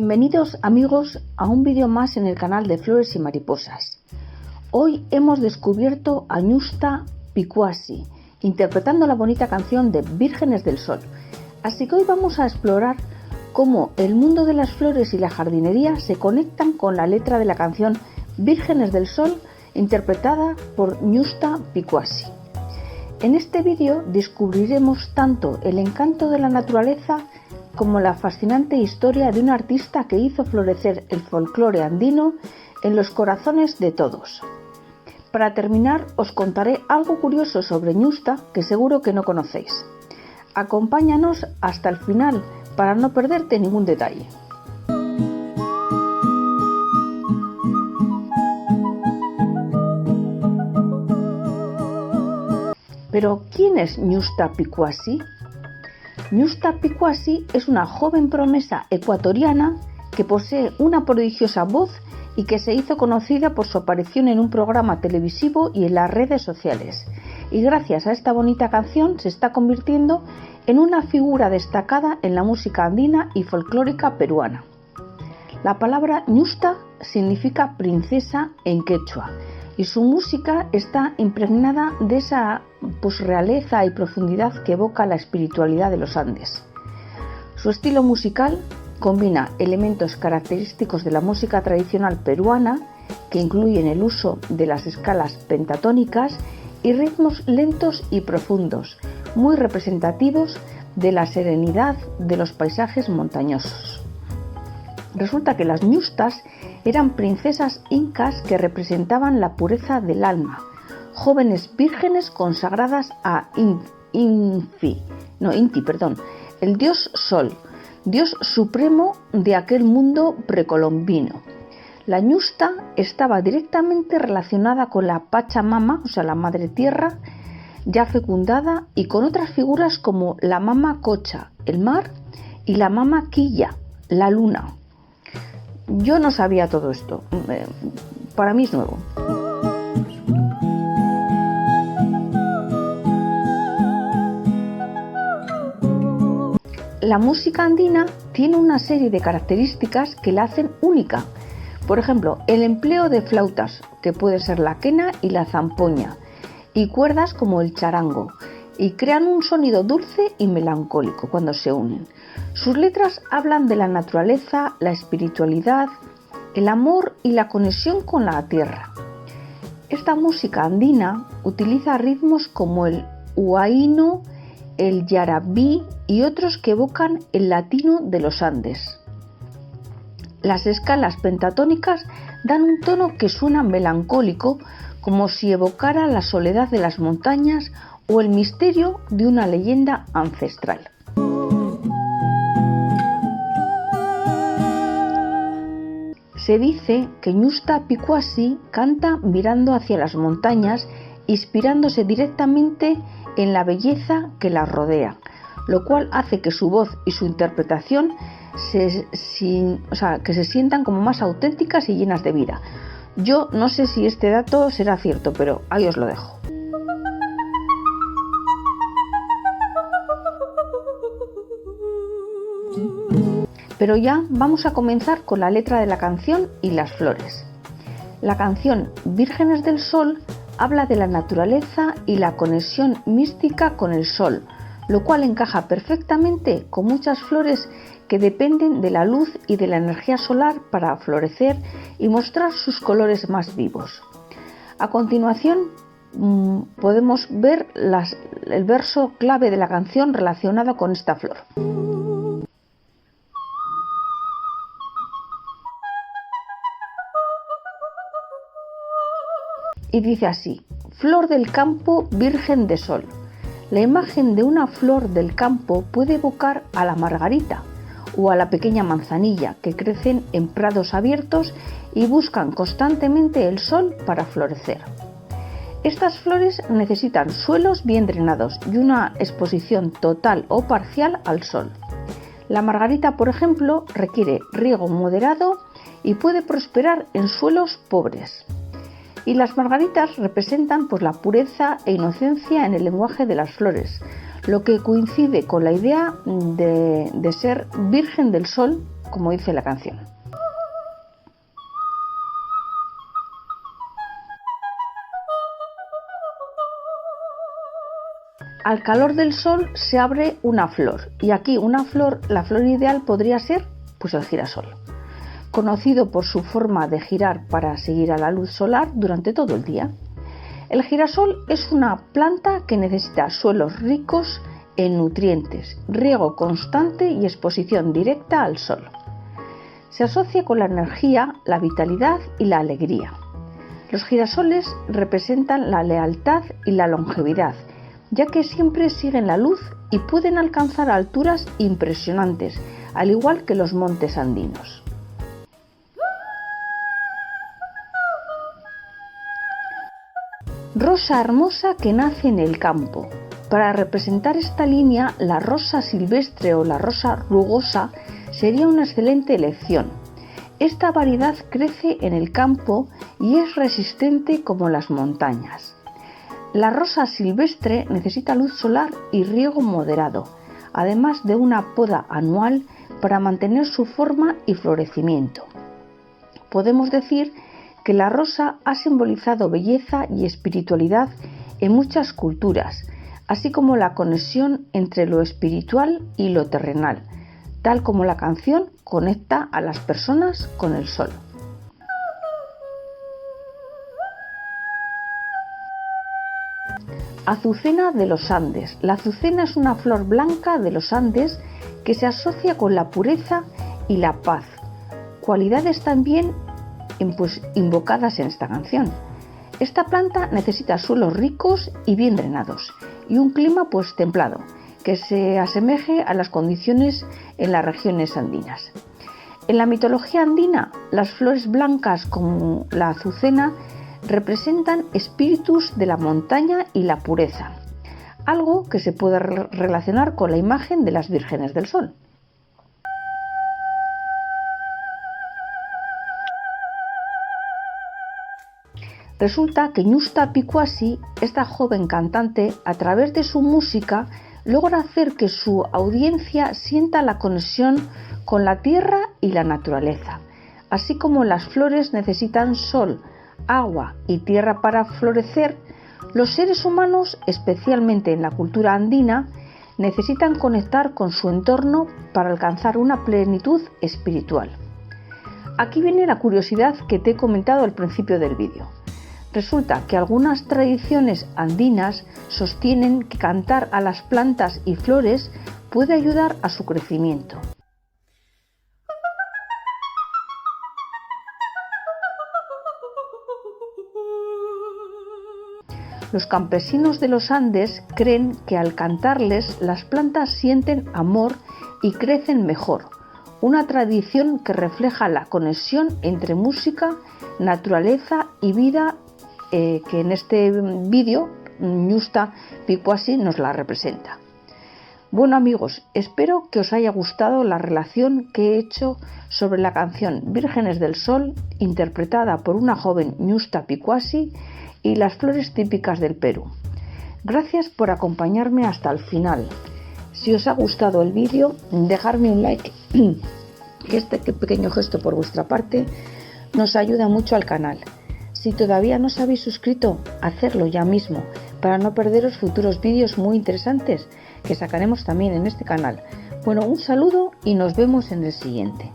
Bienvenidos amigos a un vídeo más en el canal de Flores y Mariposas. Hoy hemos descubierto a Ñusta Picuasi interpretando la bonita canción de Vírgenes del Sol. Así que hoy vamos a explorar cómo el mundo de las flores y la jardinería se conectan con la letra de la canción Vírgenes del Sol interpretada por Ñusta Picuasi. En este vídeo descubriremos tanto el encanto de la naturaleza como la fascinante historia de un artista que hizo florecer el folclore andino en los corazones de todos. Para terminar, os contaré algo curioso sobre Ñusta que seguro que no conocéis. Acompáñanos hasta el final para no perderte ningún detalle. Pero, ¿quién es Ñusta Picuasi? Ñusta Picuasi es una joven promesa ecuatoriana que posee una prodigiosa voz y que se hizo conocida por su aparición en un programa televisivo y en las redes sociales. Y gracias a esta bonita canción se está convirtiendo en una figura destacada en la música andina y folclórica peruana. La palabra Ñusta significa princesa en quechua y su música está impregnada de esa realeza y profundidad que evoca la espiritualidad de los Andes. Su estilo musical combina elementos característicos de la música tradicional peruana, que incluyen el uso de las escalas pentatónicas y ritmos lentos y profundos, muy representativos de la serenidad de los paisajes montañosos. Resulta que las ñustas eran princesas incas que representaban la pureza del alma, jóvenes vírgenes consagradas a Inti, el dios Sol, dios supremo de aquel mundo precolombino. La Ñusta estaba directamente relacionada con la Pachamama, o sea, la Madre Tierra, ya fecundada, y con otras figuras como la Mama Cocha, el mar, y la Mama Quilla, la luna. Yo no sabía todo esto, para mí es nuevo. La música andina tiene una serie de características que la hacen única. Por ejemplo, el empleo de flautas, que puede ser la quena y la zampoña, y cuerdas como el charango, y crean un sonido dulce y melancólico cuando se unen. Sus letras hablan de la naturaleza, la espiritualidad, el amor y la conexión con la tierra. Esta música andina utiliza ritmos como el huayno, el yarabí y otros que evocan el latino de los Andes. Las escalas pentatónicas dan un tono que suena melancólico, como si evocara la soledad de las montañas o el misterio de una leyenda ancestral. Se dice que Ñusta Picuasi canta mirando hacia las montañas, inspirándose directamente en la belleza que las rodea, lo cual hace que su voz y su interpretación que se sientan como más auténticas y llenas de vida. Yo no sé si este dato será cierto, pero ahí os lo dejo. Pero ya vamos a comenzar con la letra de la canción y las flores. La canción Vírgenes del Sol habla de la naturaleza y la conexión mística con el sol, lo cual encaja perfectamente con muchas flores que dependen de la luz y de la energía solar para florecer y mostrar sus colores más vivos. A continuación podemos ver el verso clave de la canción relacionado con esta flor. Y dice así: flor del campo, virgen de sol. La imagen de una flor del campo puede evocar a la margarita o a la pequeña manzanilla, que crecen en prados abiertos y buscan constantemente el sol para florecer. Estas flores necesitan suelos bien drenados y una exposición total o parcial al sol. La margarita, por ejemplo, requiere riego moderado y puede prosperar en suelos pobres. Y las margaritas representan la pureza e inocencia en el lenguaje de las flores, lo que coincide con la idea de ser virgen del sol como dice la canción. Al calor del sol se abre una flor, y aquí la flor ideal podría ser pues el girasol, conocido por su forma de girar para seguir a la luz solar durante todo el día. El girasol es una planta que necesita suelos ricos en nutrientes, riego constante y exposición directa al sol. Se asocia con la energía, la vitalidad y la alegría. Los girasoles representan la lealtad y la longevidad, ya que siempre siguen la luz y pueden alcanzar alturas impresionantes, al igual que los montes andinos. Rosa hermosa que nace en el campo. Para representar esta línea, la rosa silvestre o la rosa rugosa sería una excelente elección. Esta variedad crece en el campo y es resistente como las montañas. La rosa silvestre necesita luz solar y riego moderado, además de una poda anual para mantener su forma y florecimiento. Podemos decir que la rosa ha simbolizado belleza y espiritualidad en muchas culturas, así como la conexión entre lo espiritual y lo terrenal, tal como la canción conecta a las personas con el sol. Azucena de los Andes. La azucena es una flor blanca de los Andes que se asocia con la pureza y la paz, cualidades también invocadas en esta canción. Esta planta necesita suelos ricos y bien drenados y un clima templado, que se asemeje a las condiciones en las regiones andinas. En la mitología andina, las flores blancas como la azucena representan espíritus de la montaña y la pureza, algo que se puede relacionar con la imagen de las vírgenes del sol. Resulta que Ñusta Picuasi, esta joven cantante, a través de su música, logra hacer que su audiencia sienta la conexión con la tierra y la naturaleza. Así como las flores necesitan sol, agua y tierra para florecer, los seres humanos, especialmente en la cultura andina, necesitan conectar con su entorno para alcanzar una plenitud espiritual. Aquí viene la curiosidad que te he comentado al principio del vídeo. Resulta que algunas tradiciones andinas sostienen que cantar a las plantas y flores puede ayudar a su crecimiento. Los campesinos de los Andes creen que al cantarles las plantas sienten amor y crecen mejor, una tradición que refleja la conexión entre música, naturaleza y vida, que en este vídeo Ñusta Picuasi nos la representa. Bueno amigos, espero que os haya gustado la relación que he hecho sobre la canción Vírgenes del Sol, interpretada por una joven Ñusta Picuasi, y las flores típicas del Perú. Gracias por acompañarme hasta el final. Si os ha gustado el vídeo, dejadme un like, que este pequeño gesto por vuestra parte nos ayuda mucho al canal. Si todavía no os habéis suscrito, hacedlo ya mismo para no perderos futuros vídeos muy interesantes que sacaremos también en este canal. Bueno, un saludo y nos vemos en el siguiente.